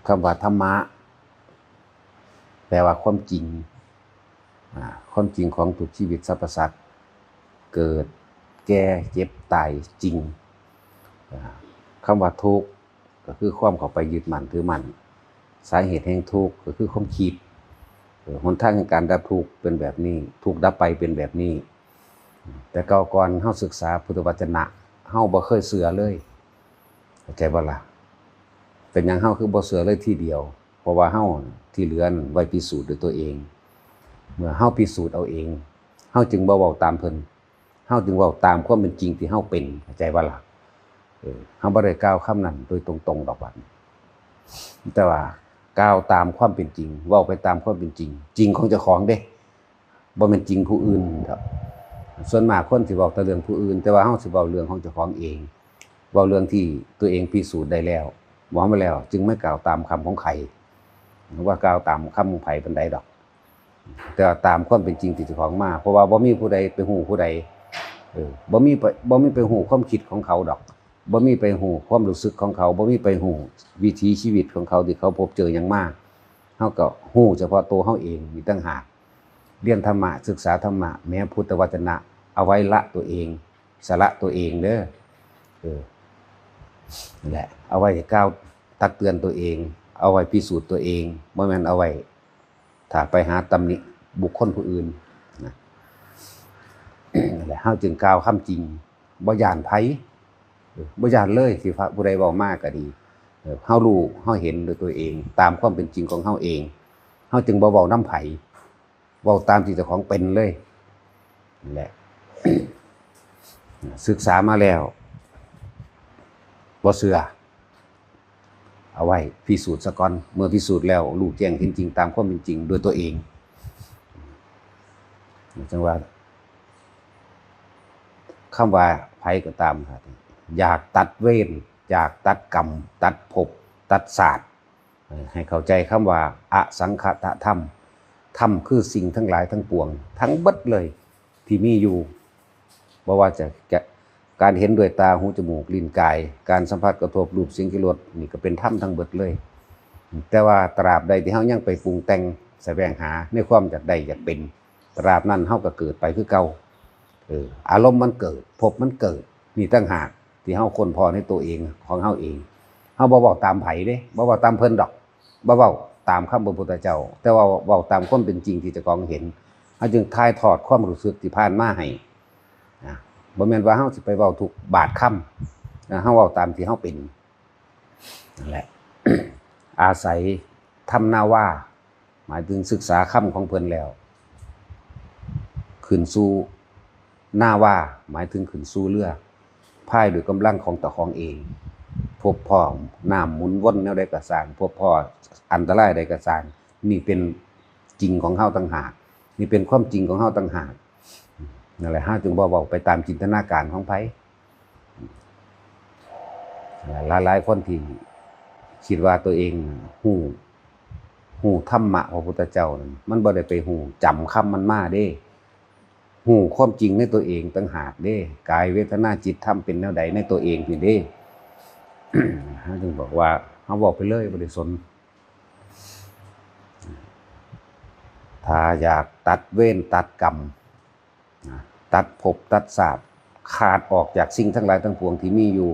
คำว่าธรรมะแปลว่าความจริงความจริงของทุกชีวิตสรรพสัตว์เกิดแก่เจ็บตายจริงคำว่าทุกข์ก็คือความเข้าไปยึดมั่นถือมั่นสาเหตุแห่งทุกข์ก็คือความคิดหนทางแห่งการดับทุกข์เป็นแบบนี้ทุกข์ดับไปเป็นแบบนี้แต่ก่อนเฮาศึกษาพุทธวจนะเฮาบ่เคยเชื่อเลยเข้าใจบ่ล่ะเป็นหยังเฮาคือบ่เชื่อเลยทีเดียวเพราะว่าเฮาที่เหลือไว้พิสูจน์ด้วยตัวเองเมื่อเฮาพิสูจน์เอาเองเฮาจึงบ่เว้าตามเพิ่นเฮาจึงเว้าตามความเป็นจริงที่เฮาเป็นเข้าใจบ่ล่ะเฮาบ่ได้กล่าวคำนั้นโดยตรงๆดอกบัดแต่ว่ากล่าวตามความเป็นจริงเว้าไปตามความเป็นจริงจริงของเจ้าของเด้บ่แม่นจริงผู้อื่นครับส่วนมากคนสิเว้าแต่เรื่องผู้อื่นแต่ว่าเฮาสิเว้าเรื่องของเจ้าของเองเว้าเรื่องที่ตัวเองพิสูจน์ได้แล้วบอกมาแล้วจึงไม่กล่าวตามคำของใครว่ากล่าวตามคำของไผปานใดดอกแต่ตามความเป็นจริงที่เจ้าของมาเพราะว่าบ่มีผู้ใดไปฮู้ผู้ใดบ่มีไปฮู้ความคิดของเขาดอกบ่มีไปฮู้ความรู้สึกของเขาบ่มีไปฮู้วิถีชีวิตของเขาที่เขาพบเจอหยังมาเฮาก็ฮู้เฉพาะตัวเฮาเองนี่ต่างหากเรียนธรรมะศึกษาธรรมะแม้พุทธวจนะเอาไว้ละตัวเองสละตัวเองเด้อนั่นแหละเอาไว้กล่าวตักเตือนตัวเองเอาไว้พิสูจน์ตัวเองบ่แม่นเอาไว้ถ้าไปหาตำหนิบุคคลผู้อื่นนะนั่นแหละเฮาจึงกล่าวคำจริงบ่ย้านไผบ่ย้านเลยสิผู้ใดเว้ามาก็ดีเฮารู้เฮาเห็นด้วยตัวเองตามความเป็นจริงของเฮาเองเฮาจึงบ่เว้านำไผเว้าตามที่เจ้าของเป็นเลยนั่นแหละ ศึกษามาแล้วบ่เชื่อเอาไว้พิสูจน์ซะก่อนเมื่อพิสูจน์แล้วรู้แจ้งเห็นจริงตามความเป็นจริงด้วยตัวเองจังว่าคำว่าไผก็ตามครับอยากตัดเวรอยากตัดกรรมตัดภพตัดศาสตร์ให้เข้าใจคำว่าอสังขตธรรมธรรมคือสิ่งทั้งหลายทั้งปวงทั้งเบิดเลยที่มีอยู่บ่ว่าจะการเห็นด้วยตาหูจมูกลิ้นกายการสัมผัสกระทบรูปเสียงกลิ่นรสนี่ก็เป็นธรรมทั้งเบิดเลยแต่ว่าตราบใดที่เฮายังไปปรุงแต่งแสวงหาในความอยากได้อยากเป็นตราบนั้นเฮาก็เกิดไปคือเก่าอารมณ์มันเกิดภพมันเกิดนี่ต่างหากที่เฮาค้นพบในตัวเองของเฮาเองเฮาบ่เว้าตามไผเด้บ่เว้าตามเพิ่นดอกบ่เว้าตามคำพระพุทธเจ้าแต่ว่าเว้าตามความเป็นจริงที่เจ้าของเห็นเฮาจึงถ่ายทอดความรู้สึกที่ผ่านมาให้บ่แม่นว่าเฮาสิไปเว้าทุกบาทคำเฮาเว้าตามที่เฮาเป็นนั่นแหละ อาศัยทำนาว่าหมายถึงศึกษาคำของเพิ่นแล้วขึ้นสู่หน้าว่าหมายถึงขึ้นสู่เรือพายด้วยกำลังของตะของเองพบพ่อน้ำหมุนวนแนวใดก็สร้างพบพ่ออันตรายใดก็สร้างนี่เป็นจริงของเฮาต่างหากนี่เป็นความจริงของเฮาต่างหากนั่นแหละเฮาจึงบ่เว้าไปตามจินตนาการของไผหลายๆคนที่คิดว่าตัวเองฮู้ธรรมะของพระพุทธเจ้านั่นมันบ่ได้ไปฮู้จำคำมันมาเด้ฮู้ความจริงในตัวเองต่างหากเด้กายเวทนาจิตธรรมเป็นแนวใดในตัวเองนี่เด้ เฮาจึงบอกว่าเฮาบอกไปเลยบ่ได้สนถ้าอยากตัดเวรตัดกรรมตัดภพตัดศาสตร์ขาดออกจากสิ่งทั้งหลายทั้งปวงที่มีอยู่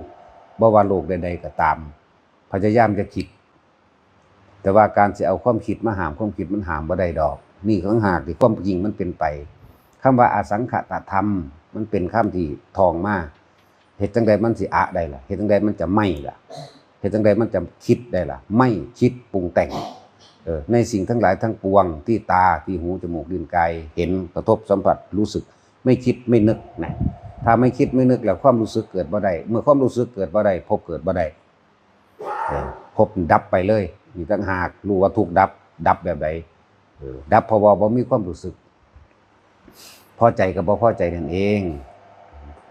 บ่ว่าโลกใดๆก็ตามพยายามจะคิดแต่ว่าการสิเอาความคิดมาห้ามความคิดมันห้ามบ่ได้ดอกนี่ต่างหากที่ความจริงมันเป็นไปคำว่าอสังขตธรรมมันเป็นคำที่ทองมาเฮ็ดจังใดมันสิอะได้ล่ะเฮ็ดจังใดมันจะไม่ล่ะเฮ็ดจังใดมันจะคิดได้ล่ะไม่คิดปรุงแต่งในสิ่งทั้งหลายทั้งปวงที่ตาที่หูจมูกลิ้นกายเห็นกระทบสัมผัสรู้สึกไม่คิดไม่นึกนะถ้าไม่คิดไม่นึกแล้วความรู้สึกเกิดบ่ได้เมื่อความรู้สึกเกิดบ่ได้ภพเกิดบ่ได้ภพดับไปเลยนี่ต่างหากรู้ว่าทุกข์ดับแบบใดดับเพราะว่าบ่มีความรู้สึกพอใจกับบ่พอใจนั่นเอง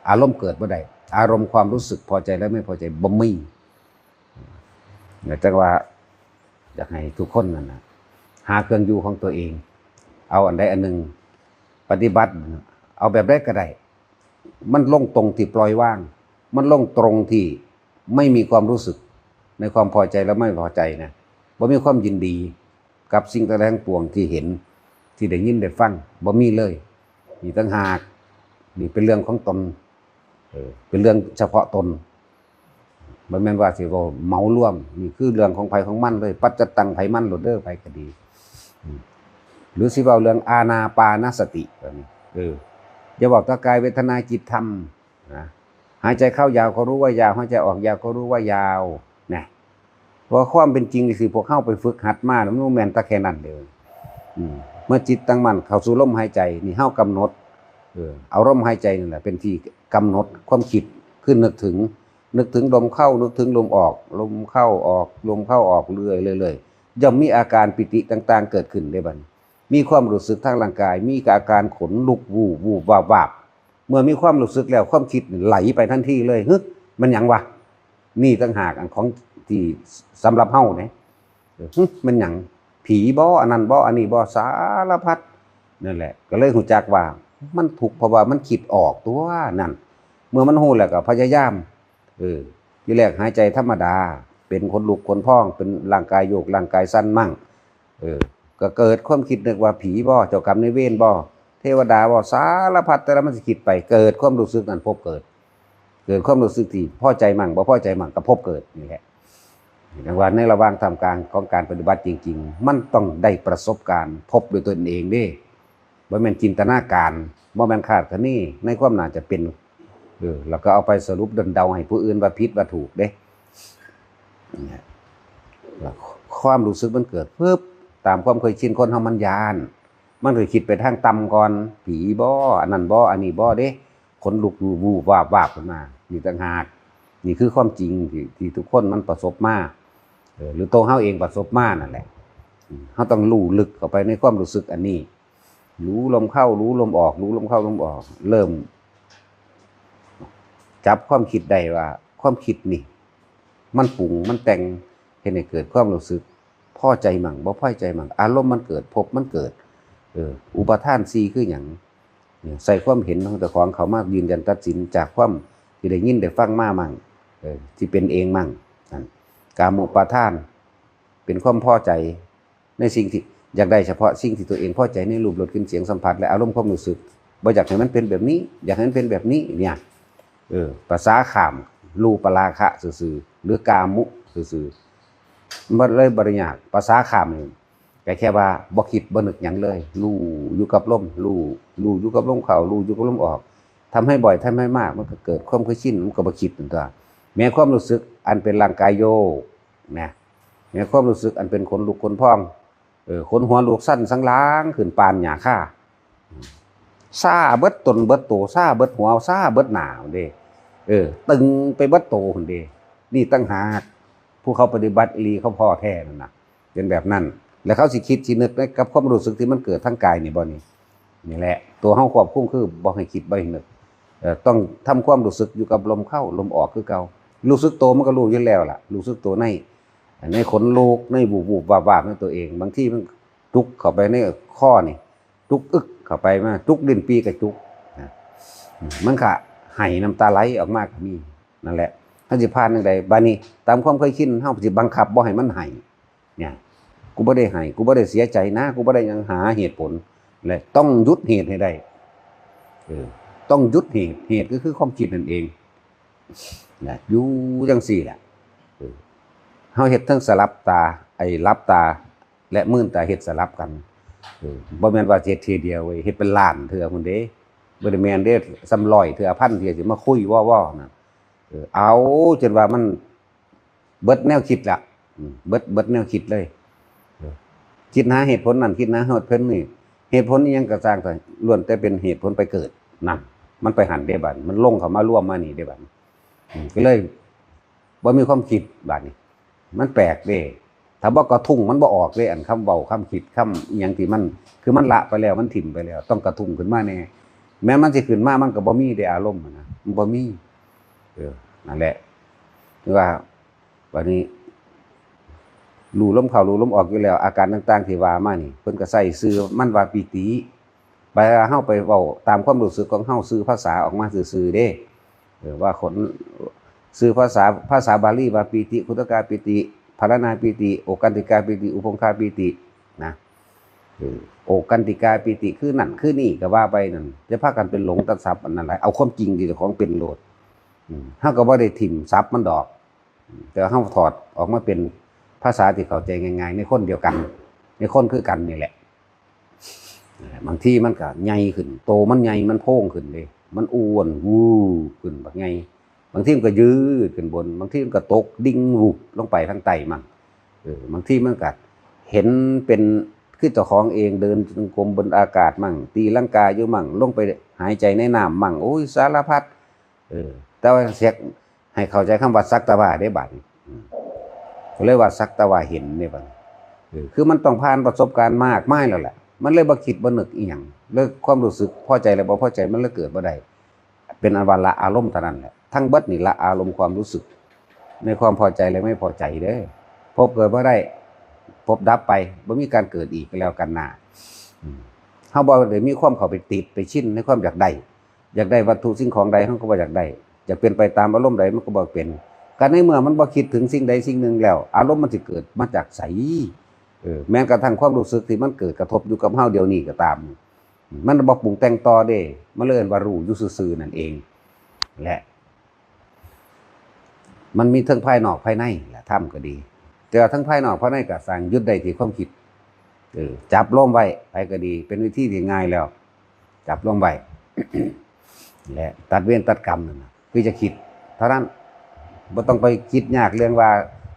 อารมณ์เกิดบ่ได้อารมณ์ความรู้สึกพอใจและไม่พอใจบ่มีแต่ว่าอยากให้ทุกคนนั่นนะหาเครื่องอยู่ของตัวเองเอาอันใดอันหนึ่งปฏิบัติเอาแบบใดก็ได้มันลงตรงที่ปล่อยว่างมันลงตรงที่ไม่มีความรู้สึกในความพอใจและไม่พอใจนะ บ่มีความยินดีกับสิ่งต่างๆปวงที่เห็นที่ได้ยินได้ฟังบ่มีเลยนี่ต่างหากนี่เป็นเรื่องของตนเป็นเรื่องเฉพาะตนบ่แม่นว่าสิเว้าเหมารวมนี่คือเรื่องของไผของมันเลยปัจจตังไผมันโลดเด้อไผก็ดีหรือสิเว้าเรื่องอานาปานสติแบบนี้อย่าบอกต่อกายเวทนาจิตธรรมนะหายใจเข้ายาวก็รู้ว่ายาวหายใจออกยาวก็รู้ว่ายาวนะเพราะความเป็นจริงนี่สิพวกเข้าไปฝึกหัดมาแล้วมันแม่นตะแค่นั้นเด้อเมื่อจิตตั้งมั่นเข้าสู่ลมหายใจนี่เฮากำหนดเอาลมหายใจนี่แหละเป็นที่กำหนดความคิดขึ้นนึกถึงลมเข้านึกถึงลมออกลมเข้าออกลมเข้าออกเรื่อยๆย่อมมีอาการปิติต่างๆเกิดขึ้นได้บัดมีความรู้สึกทางร่างกายมีอาการขนลุกวูบวาบเมื่อมีความรู้สึกแล้วความคิดไหลไปทันทีเลยฮึมันหยังวะนี่ต่างหากอันของที่สำหรับเฮาเนี่ยมันหยังผีบ่อันนั้นบ่อันนี้บ่สารพัดนั่นแหละก็เลยรู้จักว่ามันถูกเพราะว่ามันคิดออกตัวนั่นเมื่อมันฮู้แล้วก็พยายามทีแรกหายใจธรรมดาเป็นคนลุกคนพองเป็นร่างกายโยกร่างกายสั่นมั่งก็เกิดความคิดนึกว่าผีบ่เจ้ากรรมนายเวรบ่เทวดาบ่สารพัดแต่ละมันสิคิดไปเกิดความรู้สึกนั้นพบเกิดความรู้สึกที่พอใจมั่งบ่พอใจมั่งก็พบเกิดนี่แหละดังว่าในระหว่างทำการของการปฏิบัติจริงๆมันต้องได้ประสบการณ์พบด้วยตนเองเด้บ่แม่นจินตนาการบ่แม่นคาดคะเนในความน่าจะเป็นแล้วก็เอาไปสรุปเดาให้ผู้อื่นว่าผิดว่าถูกเด้ความรู้สึกมันเกิดปึ๊บตามความเคยชินคนเฮามันยานมันเคยคิดไปทางต่ำก่อนผีบ่อันนั้นบ่อันนี้บ่เด้ขนลุกวูบวาบขึ้นมานี่ต่างหากนี่คือความจริงที่ทุกคนมันประสบมาหรือตัวเฮาเองประสบมานั่นแหละเฮาต้องรู้ลึกเข้าไปในความรู้สึกอันนี้รู้ลมเข้ารู้ลมออกรู้ลมเข้าลมออกเริ่มจับความคิดได้ว่าความคิดนี่มันปรุงมันแต่งเฮ็ดให้เกิดความรู้สึกพอใจมั่งบ่พอใจมั่งอารมณ์มันเกิดพบมันเกิดอุปทาน4คือหยังใส่ความเห็นของเจ้าของเขามายืนยันตัดสินจากความที่ได้ยินได้ฟังมามั่งที่เป็นเองมั่งกามุปาทานเป็นความพอใจในสิ่งที่อยากได้เฉพาะสิ่งที่ตัวเองพอใจในรูปรสกลิ่นเสียงสัมผัสและอารมณ์ความรู้สึกบ่อยากให้มันเป็นแบบนี้อยากให้มันเป็นแบบนี้เนี่ยภาษาข้ามรูปราคะซื่อๆหรือกามุซื่อๆมันเลยบริญญาภาษาข้ามนี่แค่ว่าบ่คิดบ่นึกหยังเลยรู้อยู่กับลมรู้อยู่กับลมเข้ารู้อยู่กับลมออกทำให้บ่อยทำให้มากมันก็เกิดความเคยชินมันก็บ่คิดนั่นตัวแม้ความรู้สึกอันเป็นร่างกายโยกนะแม้ความรู้สึกอันเป็นขนลุกขนพองขนหัวลูกสั้นสังล้างขึ้นปานหญ้าค่าซ่าเบิดตนเบิดโตซ่าเบิดหัวซ่าเบิดหน้าเด้ตึงไปเบิดโตพุ่นเด้นี่ตั้งหากผู้เขาปฏิบัติอีหลีเขาพอแท้นั่นน่ะเป็นแบบนั้นแล้วเขาสิคิดสินึกกับความรู้สึกที่มันเกิดทางกายนี่บ่นี่แหละตัวเฮาควบคุมคือบ่ให้คิดบ่ให้นึกต้องทำความรู้สึกอยู่กับลมเข้าลมออกคือเก่ารู้สึกโตมันก็รู้อยู่แล้วล่ะรู้สึกโตในขนลุกในบูบวาบในตัวเองบางทีมันจุกเข้าไปในข้อนี่จุกอึกเข้าไปมาจุกลิ้นปีกับจุกมันก็ให้น้ำตาไหลออกมาก็มีนั่นแหละถ้าสิผ่านจังไดบัดนี้ตามความเคยชินเฮาสิบังคับบ่ให้มันให้เนี่ยกูบ่ได้ให้กูบ่ได้เสียใจนะกูบ่ได้ยังหาเหตุผลและต้องหยุดเหตุให้ได้ต้องหยุดเหตุก็คือความคิดนั่นเองนะอยู่จังซี่แหละเฮาเฮ็ดทั้งสลับตาหลับตาและมื่นตาเฮ็ดสลับกันบ่แม่นว่าเฮ็ดทีเดียวเว้ยเฮ็ดเป็นล้านเทื่อพุ่นเด้บ่ได้แม่นเด้ซ้ำ100เทื่อพันเทื่อสิมาคุยว้อๆน่ะเอาจนว่ามันเบิดแนวคิดละเบิดแนวคิดเลยคิดหาเหตุผลนั่นคิดหาเหตุผลนี่เหตุผลอีหยังก็สร้างแต่ล้วนแต่เป็นเหตุผลไปเกิดนั่นมันไปหันได้บัดมันลงเข้ามาร่วมมานี่ได้บัดก็เลยบ่มีความคิดบัดนี้มันแปลกเด้ถ้าบ่กระทุ้งมันบ่ออกเด้อันคำเว้าคำคิดคำอีหยังที่มันคือมันละไปแล้วมันถิ่มไปแล้วต้องกระทุ้งขึ้นมาแน่แม้มันสิขึ้นมามันก็บ่มีได้อารมณ์นะมันบ่มีนั่นแหละคือว่าวันนี้รู้ลมเข้ารู้ลมออกอยู่แล้วอาการต่างๆที่ว่ามานี่เพิ่นก็ใส่ชื่อมันว่าปิติไปเฮาไปเว้าตามความรู้สึกของเฮาชื่อภาษาออกมาซื่อๆเด้ว่าคนชื่อภาษาบาลีว่าปิติคุตกาปิติ ภารณาปิติโอกันติกาปิติอุปงคาปิตินะโอกันติกาปิติคือนั่นคือนี่ก็ว่าไปนั่นจะพากันเป็นหลงตัดศัพท์อันนั้นแหละเอาความจริงที่เจ้าของเป็นโลดเฮาก็บ่ได้ถิ่มศัพท์มันดอก แต่เฮาถอดออกมาเป็นภาษาที่เข้าใจง่ายๆในคนเดียวกันในคนคือกันนี่แหละบางทีมันก็ใหญ่ขึ้นโตมันใหญ่มันโพ่งขึ้นเลยมันอ้วนวู้ขึ้นบักใหญ่บางทีมันก็ยืดขึ้นบนบางทีมันก็ตกดิ่งวูบลงไปทางใต้มันบางทีมันก็เห็นเป็นคือเจ้าของเองเดินจงกรมบนอากาศมั่งตีลังกาอยู่มั่งลงไปหายใจในน้ำมั่งโอ้ยสารพัดแต่ว่าเสียกให้เข้าใจคำว่าสักตะว่าได้บัดก็เลยว่าสักตะว่าเห็นเนี่ยบัดคือมันต้องผ่านประสบการณ์มากมายแล้วแหละมันเลยบ่คิดบ่นึกอีหยังเลยความรู้สึกพอใจและบ่พอใจมันเลยเกิดบ่ได้เป็นอันว่าละอารมณ์เท่านั้นแหละทั้งเบิดนี่ละอารมณ์ความรู้สึกในความพอใจและไม่พอใจเด้อพบเกิดบ่ได้พบดับไปบ่มีการเกิดอีกแล้วกันหน้าเฮาบ่ได้มีความเข้าไปติดไปชินในความอยากได้วัตถุสิ่งของใดเฮาก็บ่อยากได้อยากเป็นไปตามอารมณ์ใดมันก็บ่เป็นการในเมื่อมันบ่คิดถึงสิ่งใดสิ่งหนึ่งแล้วอารมณ์มันสิเกิดมาจากไสแม้กระทั่งความรู้สึกที่มันเกิดกระทบอยู่กับเฮาเดี๋ยวนี้ก็ตามมันบ่ปรุงแต่งต่อเด้มันเลยเอิ้นว่ารู้อยู่ซื่อๆนั่นเองและมันมีทั้งภายนอกภายในแหละธรรมก็ดีแต่ทั้งภายนอกภายในก็สร้างยึดได้ที่ความคิดจับลมไว้ไปก็ดีเป็นวิธีที่ง่ายแล้วจับลมไว้ และตัดเวรตัดกรรมนั่นน่ะคือจะคิดเท่านั้นบ่ต้องไปคิดยากเรื่องว่า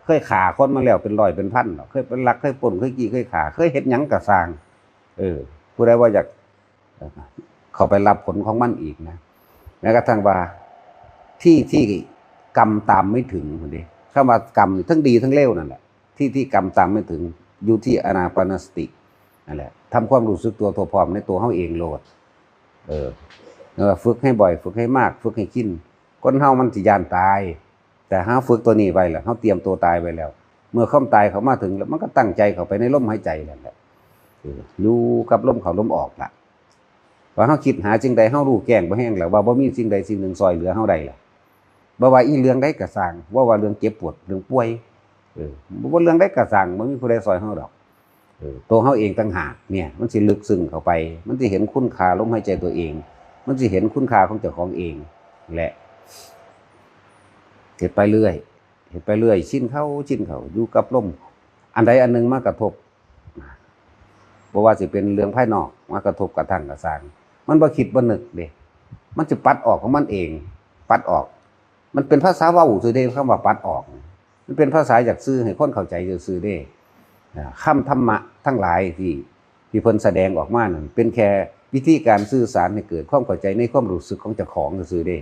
เคยฆ่าคนมาแล้วเป็นร้อยเป็นพันเคยเป็นลักเคยปล้นเคยจี้เคยฆ่าเคยเฮ็ดหยังก็สร้างผู้ใดว่าอยากเข้าไปรับผลของมันอีกนะแม้กระทั่งว่าที่กรรมตามไม่ถึงพุ่นดิคำว่ากรรมทั้งดีทั้งเลวนั่นแหละที่กรรมตามไม่ถึงอยู่ที่อานาปานสตินั่นแหละทำความรู้สึกตัวพร้อมในตัวเฮาเองโลดฝึกให้บ่อยฝึกให้มากฝึกให้ชินคนเฮามันสิย่านตายแต่เฮาฝึกตัวนี้ไว้แล้วเฮาเตรียมตัวตายไว้แล้วเมื่อความตายเข้ามาถึงแล้วมันก็ตั้งใจเข้าไปในลมหายใจนั่นแหละอยู่กับลมเข้าลมออกล่ะว่าเฮาคิดหาสิ่งใดเฮารู้แจ้งบ่แห้งแล้วว่าบ่มีสิ่งใดสิ่งหนึ่งซอยเหลือเฮาได้ล่ะบ่ว่าอีเรื่องใดก็สร้างว่าเรื่องเจ็บปวดเรื่องป่วยบ่เรื่องใดก็สร้างบ่มีผู้ใดซอยเฮาดอกตัวเฮาเองต่างหากเนี่ยมันสิลึกซึ้งเข้าไปมันสิเห็นคุณค่าลมหายใจตัวเองมันสิเห็นคุณค่าของเจ้าของเองแหละเฮ็ดไปเรื่อยชินเข้าอยู่กับลมอันใดอันหนึ่งมากระทบบ่ว่าสิเป็นเรื่องภายนอกมากระทบกระทั่งกระสร้างมันบ่คิดบ่นึกเด้มันจะปัดออกของมันเองปัดออกมันเป็นภาษาเว้าซื่อเด้คำว่าปัดออกมันเป็นภาษาอยากซื่อให้คนเข้าใจซื่อเด้คำธรรมะทั้งหลายที่เพิ่นแสดงออกมานั่นเป็นแค่วิธีการสื่อสารให้เกิดความเข้าใจในความรู้สึกของเจ้าของซื่อเด้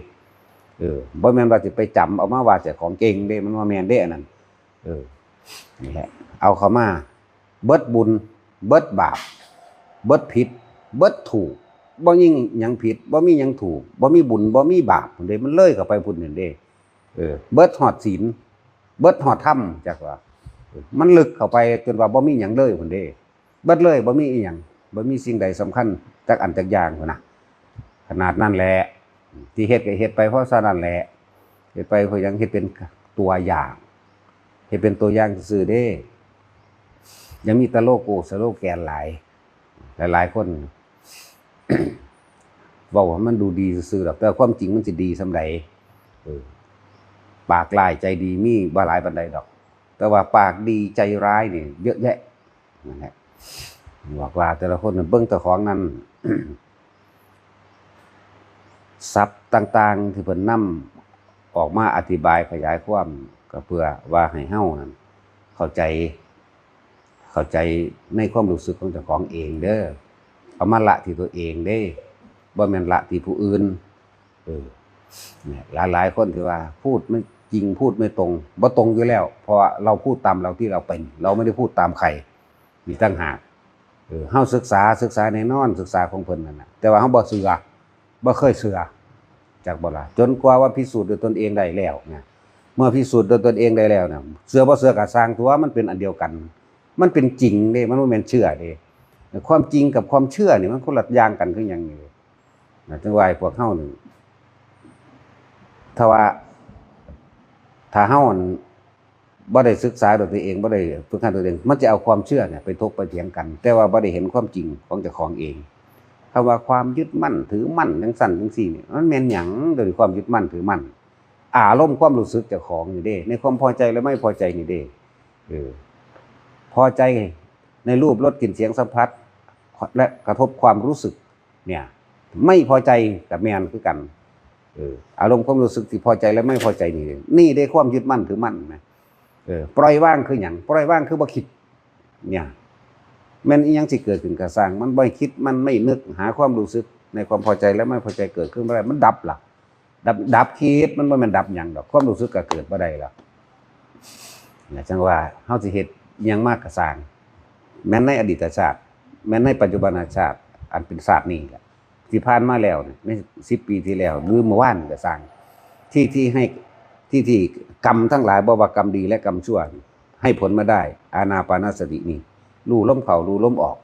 บ่แม่นว่าสิไปจำเอามาว่าเจ้าของเก่งเด้มันว่าแม่นเด้อันนั้นนี่แหละเอาเข้ามาเบิดบุญเบิดบาปเบิดผิดเบิดถูกบ่มีหยังผิดบ่มีหยังถูกบ่มีบุญบ่มีบาปพุ่นเด้มันเลยเข้าไปพุ่นนั่นเด้เบิดฮอดศีลเบิดฮอดธรรมจักว่ามันลึกเข้าไปจนว่าบ่มีหยังเลยพุ่นเด้เบิดเลยบ่มีอีหยังบ่มีสิ่งใดสำคัญจักอันจักอย่างพุ่นน่ะขนาดนั้นแหละที่เฮ็ดก็เฮ็ดไปเพราะฉะนั้นแหละเฮ็ดไปเพราะยังเฮ็ดเป็นตัวอย่างเฮ็ดเป็นตัวอย่างซื่อเด้ยังมีตะโลโกสโลแกนหลายคน บอกว่ามันดูดีซื่อๆดอกแต่ความจริงมันสิดีส่ำใดปากร้ายใจดีมีบ่หลายปานใดดอกแต่ว่าปากดีใจร้ายนี่เยอะแยะนั่นแหละบอกว่าแต่ละคนเบิ่งเจ้าของนั้น ศัพท์ต่างๆที่เพิ่นนำออกมาอธิบายขยายความก็เพื่อว่าให้เฮานั้นเข้าใจในความรู้สึกของเจ้าของเองเด้อเอามาละที่ตัวเองเด้บ่แม่นละที่ผู้อื่นเนี่ยหลายคนที่ว่าพูดไม่จริงพูดไม่ตรงบ่ตรงอยู่แล้วเพราะเราพูดตามเราที่เราเป็นเราไม่ได้พูดตามใครมีต่างหากเฮาศึกษาแน่นอนศึกษาของเพิ่นนั่นน่ะแต่ว่าเฮาบ่เชื่อบ่เคยเชื่อจากบ่ล่ะจนกว่าว่าพิสูจน์ด้วยตนเองได้แล้วนะเมื่อพิสูจน์ด้วยตนเองได้แล้วน่ะเชื่อบ่เชื่อก็สร้างตัวมันเป็นอันเดียวกันมันเป็นจริงเด้มันบ่แม่นเชื่อเด้ความจริงกับความเชื่อนี่มันคนละอย่างกันคือหยังนี่นะจังว่าพวกเฮานี่ถ้าเฮา บ่ได้ศึกษาด้วยตัวเองบ่ได้ฝึกหัดตัวเองมันจะเอาความเชื่อเนี่ยไปถกไปเถียงกัน แต่ว่าบ่ได้เห็นความจริงของเจ้าของเองคำว่าความยึดมั่นถือมั่นจังซั่นจังซี่นี่มันแม่นหยังโดยความยึดมั่นถือมั่นอารมณ์ความรู้สึกเจ้าของนี่เด้ในความพอใจและไม่พอใจนี่เด้พอใจในรูปรสกลิ่นเสียงสัมผัสและกระทบความรู้สึกเนี่ยไม่พอใจกับแม่นคือกันอารมณ์ความรู้สึกที่พอใจและไม่พอใจนี่ได้ความยึดมั่นถือมั่นนะปล่อยว่างคือหยังปล่อยว่างคือบ่คิดเนี่ยแม่นอีหยังสิเกิดขึ้นก็สร้างมันบ่คิดมันไม่นึกหาความรู้สึกในความพอใจและไม่พอใจเกิดขึ้นบ่ได้มันดับล่ะดับคิดมันบ่แม่นดับหยังดอกความรู้สึกก็เกิดบ่ได้ล่ะเนี่ยจังว่าเฮาสิเฮ็ดอิหยังมากก็สร้างแม้นในอดีตชาติแม้นในปัจจุบันชาติอันเป็นชาตินี้แหละที่ผ่านมาแล้วเนี่ยใน10 ปีที่แล้วหรือเมื่อวานก็สร้างที่ให้ที่กรรมทั้งหลายบ่ว่ากรรมดีและกรรมชั่วให้ผลมาได้อานาปานสตินี่รู้ลมเข้ารู้ลมออก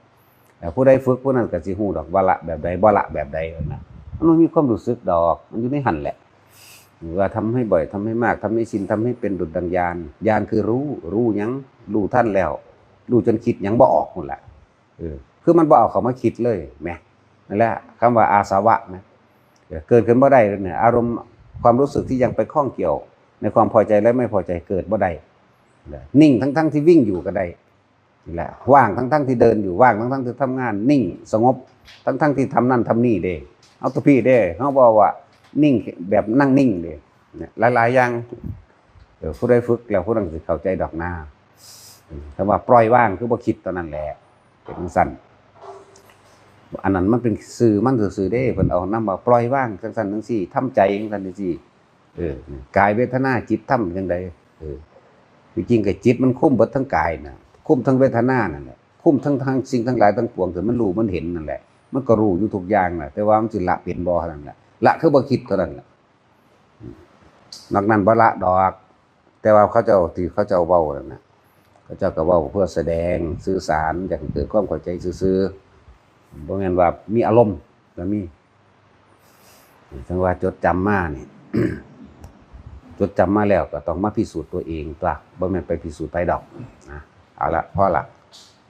ผู้ใดฝึกผู้นั้นก็สิฮู้ดอกว่าละแบบใดบ่ละแบบใดนะมันมีความรู้สึกดอกมันอยู่ในหั่นแหละว่าทำให้บ่อยทำให้มากทำให้ชินทำให้เป็นดุจดังญาณญาณคือรู้หยังรู้ท่านแล้วรู้จนคิดหยังบ่ออกนั่นแหละคือมันบ่เอาเข้ามาคิดเลยแหมนั่นแหละคำว่าอาสวะนะเกิดขึ้นบ่ได้เนี่ยอารมณ์ความรู้สึกที่ยังไปข้องเกี่ยวในความพอใจและไม่พอใจเกิดบ่ได้นิ่งทั้งที่วิ่งอยู่ก็ได้นี่แหละว่างทั้งที่เดินอยู่ว่างทั้งที่ทำงานนิ่งสงบทั้งที่ทำนั่นทำนี่เด้เอาตัวพี่เด้เขาบอกว่านิ่งแบบนั่งนิ่งเด้เนี่ยหลายอย่างผู้ใดฝึกแล้วผู้นั้นสิเข้าใจดอกหน้าคำว่าปล่อยว่างคือบ่คิดตอนนั้นแหละเป็นสั้นอันนั้นมันเป็นสื่อมันสื่อเด้เพิ่นเอานำมาปล่อยว่างจังซั่นจังซี่ทำใจจังซั่นจังซี่กายเวทนาจิตทำจังไดจริงๆก็จิตมันคุมเบิดทั้งกายน่ะคุมทั้งเวทนานั่นแหละคุมทั้งสิ่งทั้งหลายทั้งปวงถึงมันรู้มันเห็นนั่นแหละมันก็รู้อยู่ทุกอย่างน่ะแต่ว่ามันสิละเป็นบ่เท่านั้นแหละละคือบ่คิดเท่านั้นแหละนอกนั้นบ่ละดอกแต่ว่าเขาเจ้าที่เขาเจ้าเว้านั่นน่ะเขาเจ้าก็เว้าเพื่อแสดงสื่อสารอยากให้เกิดความเข้าใจซื่อๆบ่แม่นว่ามีอารมณ์ก็มีจังว่าจดจำมานี่ จดจำมาแล้วก็ต้องมาพิสูจน์ตัวเองตัวบ่แม่นไปพิสูจน์ไปดอกนะเอาละพอละ